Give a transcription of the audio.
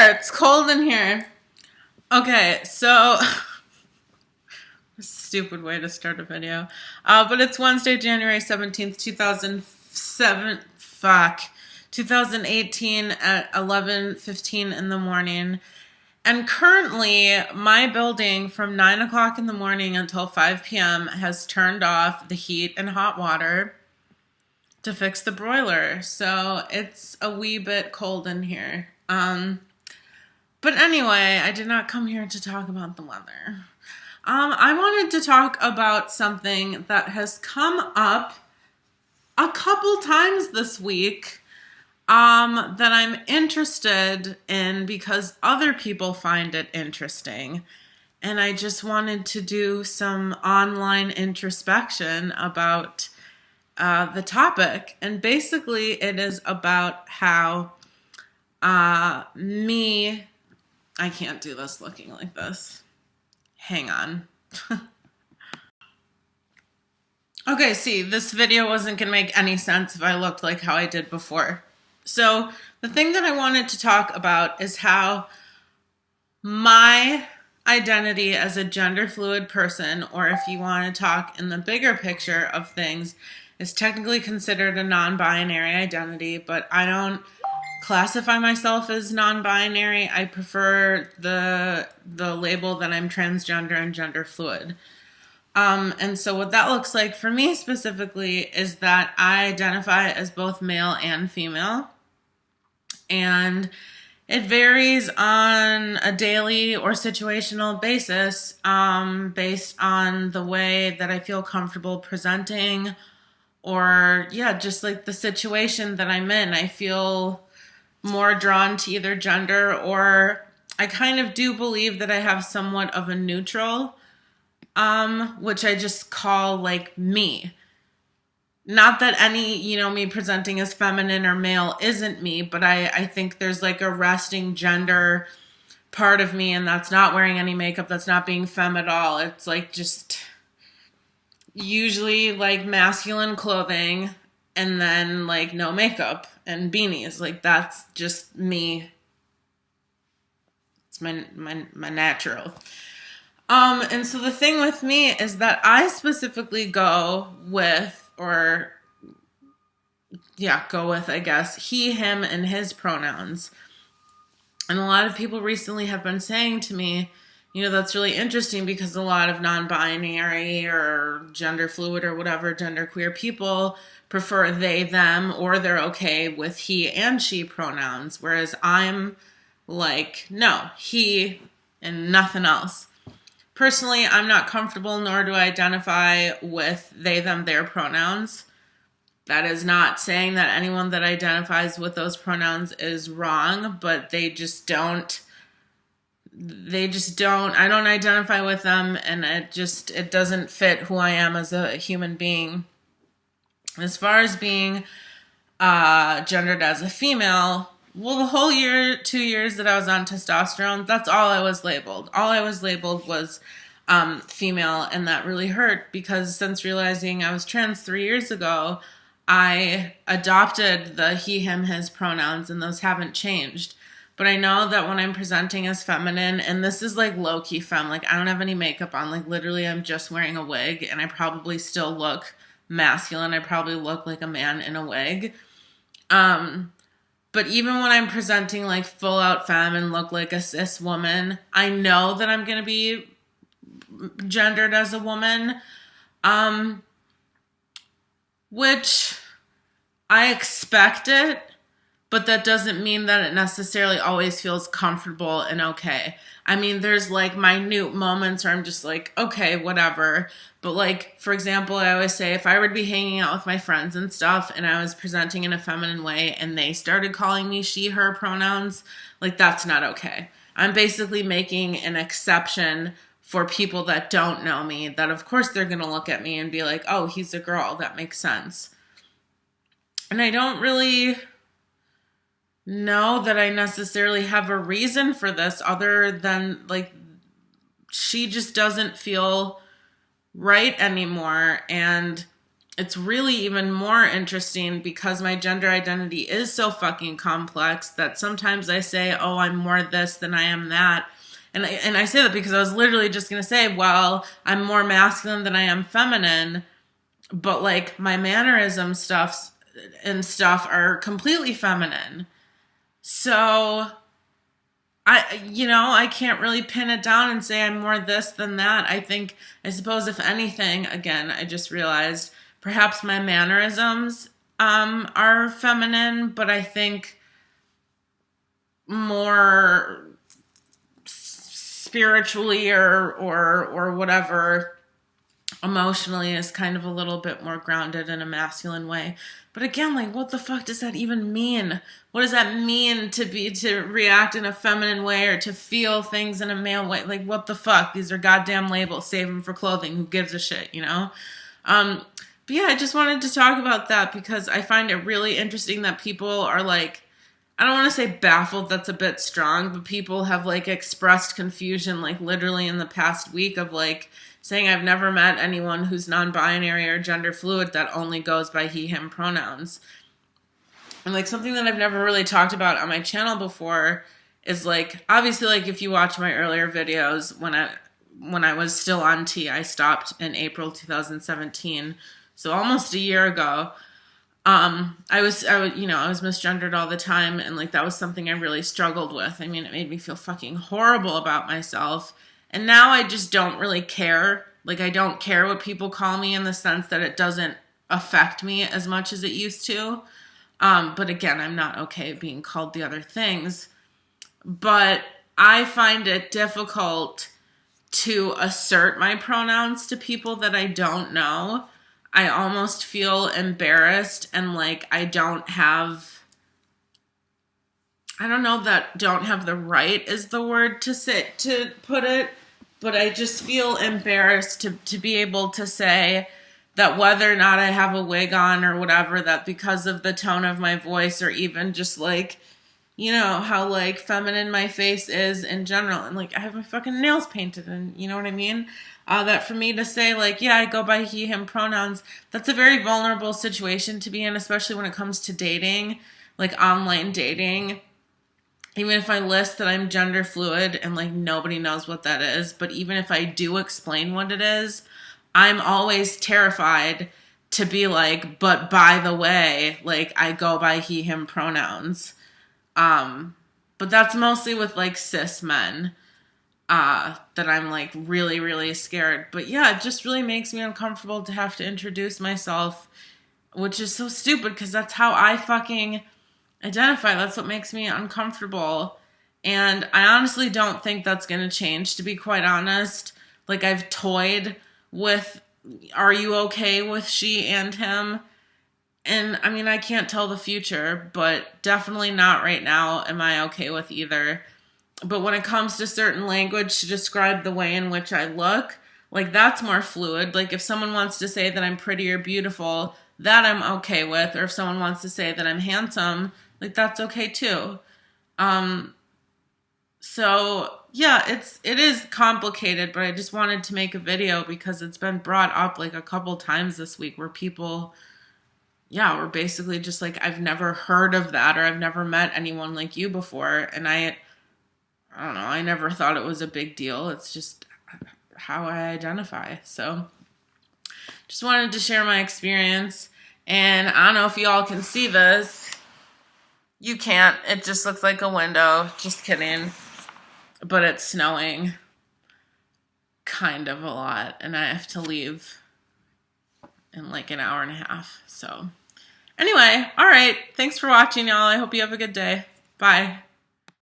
here. It's cold in here. Okay, so stupid way to start a video. But it's Wednesday, January 17th, 2018 at 11:15 in the morning. And currently, my building from 9 o'clock in the morning until 5 p.m. has turned off the heat and hot water to fix the broiler. So it's a wee bit cold in here. But anyway, I did not come here to talk about the weather. I wanted to talk about something that has come up a couple times this week that I'm interested in because other people find it interesting. And I just wanted to do some online introspection about the topic. And basically it is about how I can't do this looking like this. Hang on. Okay, see, this video wasn't going to make any sense if I looked like how I did before. So the thing that I wanted to talk about is how my identity as a gender fluid person, or if you want to talk in the bigger picture of things, is technically considered a non-binary identity, but I don't classify myself as non-binary. I prefer the label that I'm transgender and gender fluid. And so what that looks like for me specifically is that I identify as both male and female. And it varies on a daily or situational basis, based on the way that I feel comfortable presenting, or just like the situation that I'm in. I feel more drawn to either gender, or I kind of do believe that I have somewhat of a neutral, which I just call like me. Not that any, me presenting as feminine or male isn't me, but I think there's like a resting gender part of me, and that's not wearing any makeup, that's not being femme at all. It's like just usually like masculine clothing and then like no makeup and beanies. Like that's just me. It's my natural. And so the thing with me is that I specifically go with, I guess, he, him, and his pronouns. And a lot of people recently have been saying to me, that's really interesting because a lot of non-binary or gender fluid or whatever, genderqueer people prefer they, them, or they're okay with he and she pronouns. Whereas I'm like, no, he and nothing else. Personally, I'm not comfortable, nor do I identify with they, them, their pronouns. That is not saying that anyone that identifies with those pronouns is wrong, but I don't identify with them, and it doesn't fit who I am as a human being. As far as being gendered as a female, well, the whole 2 years that I was on testosterone, that's all I was labeled. All I was labeled was female, and that really hurt because since realizing I was trans 3 years ago, I adopted the he, him, his pronouns, and those haven't changed. But I know that when I'm presenting as feminine, and this is like low-key femme, like I don't have any makeup on, like literally I'm just wearing a wig, and I probably still look masculine. I probably look like a man in a wig. But even when I'm presenting like full out femme and look like a cis woman, I know that I'm going to be gendered as a woman, which I expect it, but that doesn't mean that it necessarily always feels comfortable and okay. I mean, there's like minute moments where I'm just like, okay, whatever. But like, for example, I always say if I were to be hanging out with my friends and stuff and I was presenting in a feminine way and they started calling me she, her pronouns, like that's not okay. I'm basically making an exception for people that don't know me, that of course they're going to look at me and be like, oh, he's a girl. That makes sense. And I don't really know that I necessarily have a reason for this other than like she just doesn't feel right anymore. And it's really even more interesting because my gender identity is so fucking complex that sometimes I say, oh, I'm more this than I am that. And I say that because I was literally just going to say, well, I'm more masculine than I am feminine, but like my mannerism stuff are completely feminine. So I can't really pin it down and say I'm more this than that. I suppose if anything, again, I just realized perhaps my mannerisms are feminine, but I think more spiritually or whatever, emotionally is kind of a little bit more grounded in a masculine way. But again, like, what the fuck does that even mean? What does that mean to react in a feminine way or to feel things in a male way? Like, what the fuck? These are goddamn labels. Save them for clothing. Who gives a shit, you know? But yeah, I just wanted to talk about that because I find it really interesting that people are like, I don't want to say baffled, that's a bit strong, but people have like expressed confusion like literally in the past week of like saying I've never met anyone who's non-binary or gender fluid that only goes by he, him pronouns. And like something that I've never really talked about on my channel before is like, obviously like if you watch my earlier videos when I was still on T, I stopped in April 2017, so almost a year ago. I was misgendered all the time, and like that was something I really struggled with. I mean, it made me feel fucking horrible about myself. And now I just don't really care. Like, I don't care what people call me in the sense that it doesn't affect me as much as it used to. But again, I'm not okay being called the other things. But I find it difficult to assert my pronouns to people that I don't know. I almost feel embarrassed and like I don't have the right is the word to put it, but I just feel embarrassed to be able to say that whether or not I have a wig on or whatever, that because of the tone of my voice or even just like, you know, how like feminine my face is in general, and like I have my fucking nails painted and you know what I mean? That for me to say like, yeah, I go by he, him pronouns, that's a very vulnerable situation to be in, especially when it comes to dating, like online dating. Even if I list that I'm gender fluid and like nobody knows what that is, but even if I do explain what it is, I'm always terrified to be like, but by the way, like I go by he, him pronouns. But that's mostly with like cis men. That I'm like really, really scared. But yeah, it just really makes me uncomfortable to have to introduce myself, which is so stupid because that's how I fucking identify. That's what makes me uncomfortable. And I honestly don't think that's going to change, to be quite honest. Like I've toyed with, are you okay with she and him? And I mean, I can't tell the future, but definitely not right now am I okay with either. But when it comes to certain language to describe the way in which I look, like that's more fluid. Like if someone wants to say that I'm pretty or beautiful, that I'm okay with. Or if someone wants to say that I'm handsome, like that's okay too. So yeah, it is complicated, but I just wanted to make a video because it's been brought up like a couple times this week where people, yeah, were basically just like, I've never heard of that, or I've never met anyone like you before. And I don't know, I never thought it was a big deal. It's just how I identify. So just wanted to share my experience. And I don't know if y'all can see this. You can't. It just looks like a window. Just kidding. But it's snowing kind of a lot. And I have to leave in like an hour and a half. So anyway, all right. Thanks for watching, y'all. I hope you have a good day. Bye.